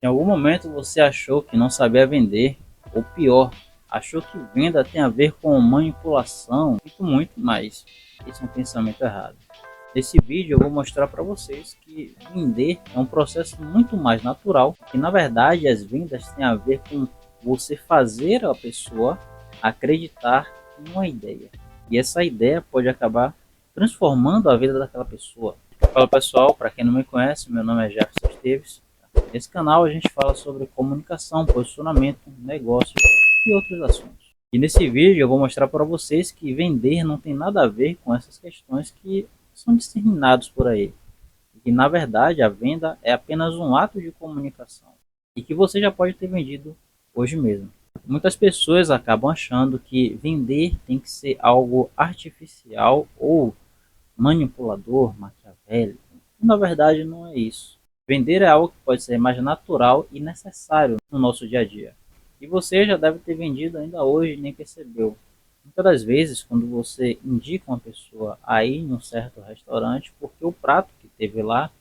Em algum momento você achou que não sabia vender, ou pior, achou que venda tem a ver com manipulação, muito mais. Isso é um pensamento errado. Nesse vídeo eu vou mostrar para vocês que vender é um processo muito mais natural, que na verdade as vendas têm a ver com você fazer a pessoa acreditar em uma ideia. E essa ideia pode acabar transformando a vida daquela pessoa. Fala pessoal, para quem não me conhece, meu nome é Jefferson Esteves. Nesse canal a gente fala sobre comunicação, posicionamento, negócios e outros assuntos. E nesse vídeo eu vou mostrar para vocês que vender não tem nada a ver com essas questões que são disseminados por aí. E que na verdade a venda é apenas um ato de comunicação. E que você já pode ter vendido hoje mesmo. Muitas pessoas acabam achando que vender tem que ser algo artificial ou manipulador, maquiavélico. E na verdade não é isso. Vender é algo que pode ser mais natural e necessário no nosso dia a dia. E você já deve ter vendido ainda hoje e nem percebeu. Muitas das vezes, quando você indica uma pessoa a ir em um certo restaurante porque o prato que teve lá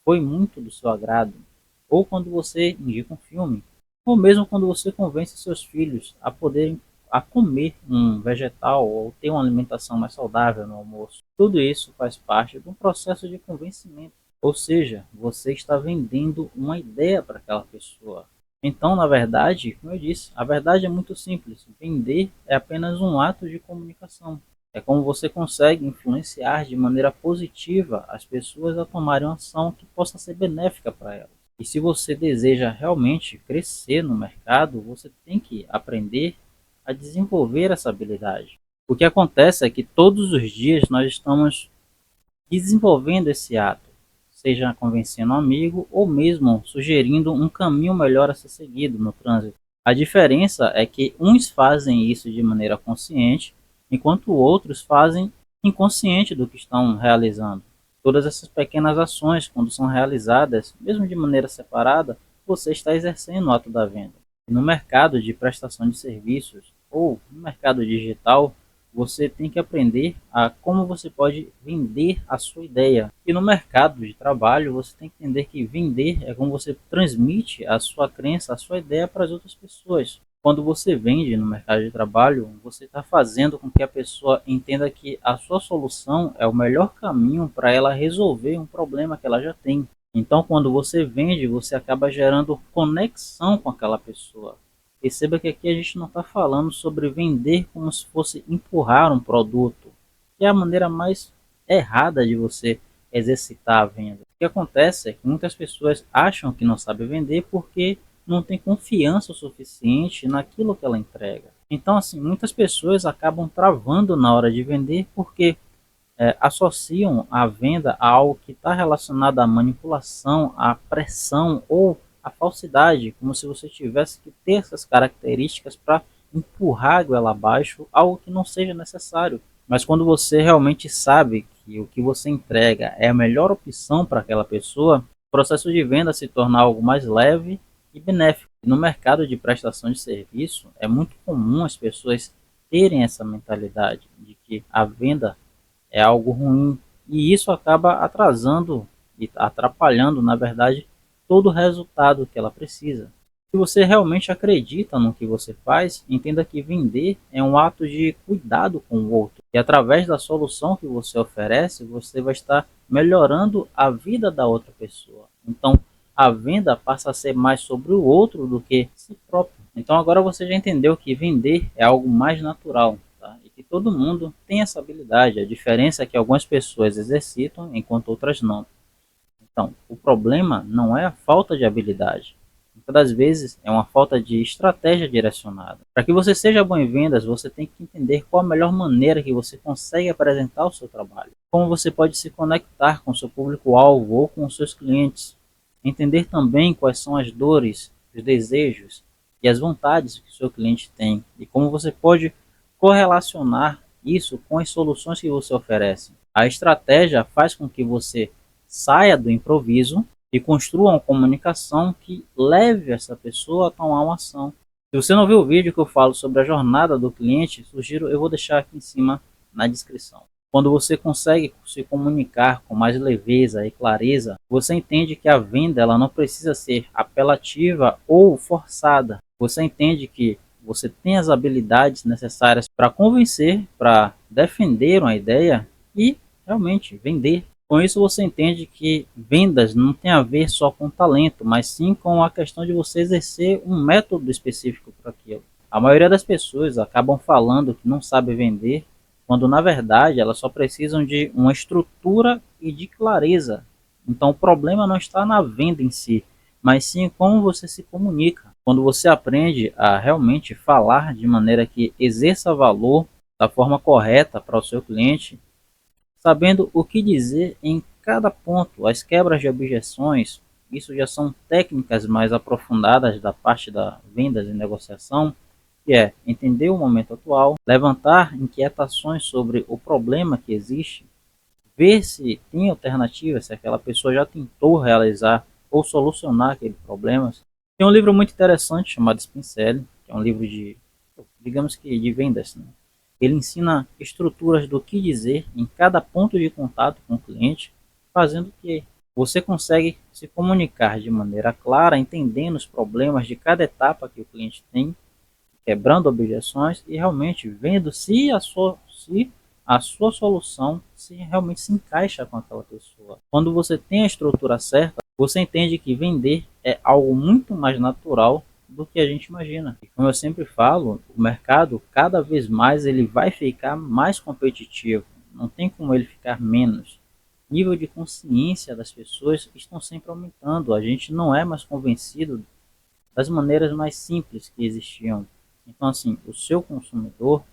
foi muito do seu agrado, ou quando você indica um filme, ou mesmo quando você convence seus filhos a poderem comer um vegetal ou ter uma alimentação mais saudável no almoço. Tudo isso faz parte de um processo de convencimento. Ou seja, você está vendendo uma ideia para aquela pessoa. Então, na verdade, como eu disse, a verdade é muito simples. Vender é apenas um ato de comunicação. É como você consegue influenciar de maneira positiva as pessoas a tomarem uma ação que possa ser benéfica para elas. E se você deseja realmente crescer no mercado, você tem que aprender a desenvolver essa habilidade. O que acontece é que todos os dias nós estamos desenvolvendo esse ato, seja convencendo um amigo ou mesmo sugerindo um caminho melhor a ser seguido no trânsito. A diferença é que uns fazem isso de maneira consciente, enquanto outros fazem inconsciente do que estão realizando. Todas essas pequenas ações, quando são realizadas, mesmo de maneira separada, você está exercendo o ato da venda. E no mercado de prestação de serviços ou no mercado digital, você tem que aprender a como você pode vender a sua ideia. E no mercado de trabalho, você tem que entender que vender é como você transmite a sua crença, a sua ideia para as outras pessoas. Quando você vende no mercado de trabalho, você está fazendo com que a pessoa entenda que a sua solução é o melhor caminho para ela resolver um problema que ela já tem. Então, quando você vende, você acaba gerando conexão com aquela pessoa. Perceba que aqui a gente não está falando sobre vender como se fosse empurrar um produto, que é a maneira mais errada de você exercitar a venda. O que acontece é que muitas pessoas acham que não sabem vender porque não tem confiança o suficiente naquilo que ela entrega. Então, assim, muitas pessoas acabam travando na hora de vender porque associam a venda a algo que está relacionado à manipulação, à pressão ou à falsidade, como se você tivesse que ter essas características para empurrar a goela abaixo, algo que não seja necessário. Mas quando você realmente sabe que o que você entrega é a melhor opção para aquela pessoa, o processo de venda se torna algo mais leve e benéfico. No mercado de prestação de serviço, é muito comum as pessoas terem essa mentalidade de que a venda é algo ruim e isso acaba atrasando e atrapalhando, na verdade, todo o resultado que ela precisa. Se você realmente acredita no que você faz, entenda que vender é um ato de cuidado com o outro. E através da solução que você oferece, você vai estar melhorando a vida da outra pessoa. Então, a venda passa a ser mais sobre o outro do que si próprio. Então, agora você já entendeu que vender é algo mais natural. Tá? E que todo mundo tem essa habilidade. A diferença é que algumas pessoas exercitam enquanto outras não. Então, o problema não é a falta de habilidade. Muitas das vezes é uma falta de estratégia direcionada. Para que você seja bom em vendas, você tem que entender qual a melhor maneira que você consegue apresentar o seu trabalho. Como você pode se conectar com o seu público-alvo ou com os seus clientes. Entender também quais são as dores, os desejos e as vontades que o seu cliente tem. E como você pode correlacionar isso com as soluções que você oferece. A estratégia faz com que você saia do improviso e construa uma comunicação que leve essa pessoa a tomar uma ação. Se você não viu o vídeo que eu falo sobre a jornada do cliente, sugiro, eu vou deixar aqui em cima na descrição. Quando você consegue se comunicar com mais leveza e clareza, você entende que a venda ela não precisa ser apelativa ou forçada. Você entende que você tem as habilidades necessárias para convencer, para defender uma ideia e realmente vender. Com isso você entende que vendas não tem a ver só com talento, mas sim com a questão de você exercer um método específico para aquilo. A maioria das pessoas acabam falando que não sabe vender, quando na verdade elas só precisam de uma estrutura e de clareza. Então o problema não está na venda em si, mas sim como você se comunica. Quando você aprende a realmente falar de maneira que exerça valor da forma correta para o seu cliente, sabendo o que dizer em cada ponto, as quebras de objeções, isso já são técnicas mais aprofundadas da parte da vendas e negociação, que é entender o momento atual, levantar inquietações sobre o problema que existe, ver se tem alternativas, se aquela pessoa já tentou realizar ou solucionar aquele problema. Tem um livro muito interessante chamado Spin Selling, que é um livro de, digamos que de vendas, né? Ele ensina estruturas do que dizer em cada ponto de contato com o cliente, fazendo que você consegue se comunicar de maneira clara, entendendo os problemas de cada etapa que o cliente tem, quebrando objeções e realmente vendo se a sua solução se realmente se encaixa com aquela pessoa. Quando você tem a estrutura certa, você entende que vender é algo muito mais natural do que a gente imagina. E como eu sempre falo, o mercado cada vez mais ele vai ficar mais competitivo. Não tem como ele ficar menos. O nível de consciência das pessoas estão sempre aumentando. A gente não é mais convencido das maneiras mais simples que existiam. Então, assim, o seu consumidor,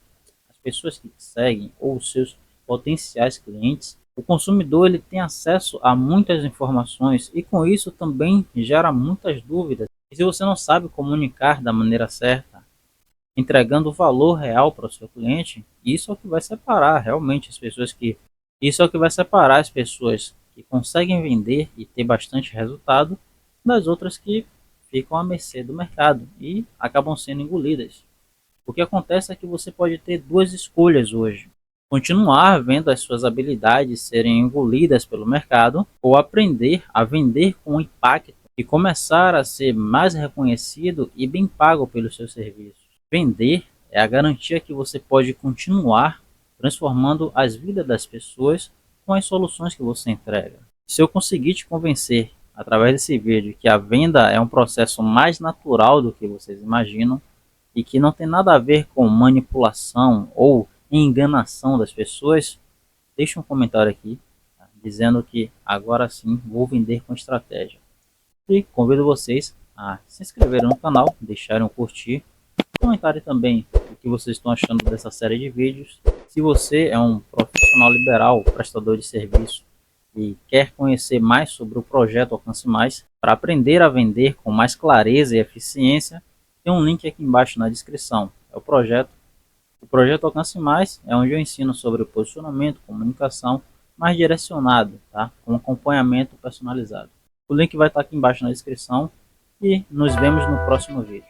as pessoas que te seguem ou os seus potenciais clientes, o consumidor ele tem acesso a muitas informações e com isso também gera muitas dúvidas. E se você não sabe comunicar da maneira certa, entregando o valor real para o seu cliente, isso é o que vai separar realmente as pessoas que isso é o que vai separar as pessoas que conseguem vender e ter bastante resultado das outras que ficam à mercê do mercado e acabam sendo engolidas. O que acontece é que você pode ter duas escolhas hoje: continuar vendo as suas habilidades serem engolidas pelo mercado ou aprender a vender com impacto e começar a ser mais reconhecido e bem pago pelos seus serviços. Vender é a garantia que você pode continuar transformando as vidas das pessoas com as soluções que você entrega. Se eu conseguir te convencer através desse vídeo que a venda é um processo mais natural do que vocês imaginam e que não tem nada a ver com manipulação ou enganação das pessoas, deixe um comentário aqui, tá, dizendo que agora sim vou vender com estratégia. E convido vocês a se inscreverem no canal, deixarem um curtir, comentarem também o que vocês estão achando dessa série de vídeos. Se você é um profissional liberal, prestador de serviço e quer conhecer mais sobre o projeto Alcance Mais, para aprender a vender com mais clareza e eficiência, tem um link aqui embaixo na descrição. É o projeto. O projeto Alcance Mais é onde eu ensino sobre posicionamento, comunicação, mais direcionado, tá? Com acompanhamento personalizado. O link vai estar aqui embaixo na descrição e nos vemos no próximo vídeo.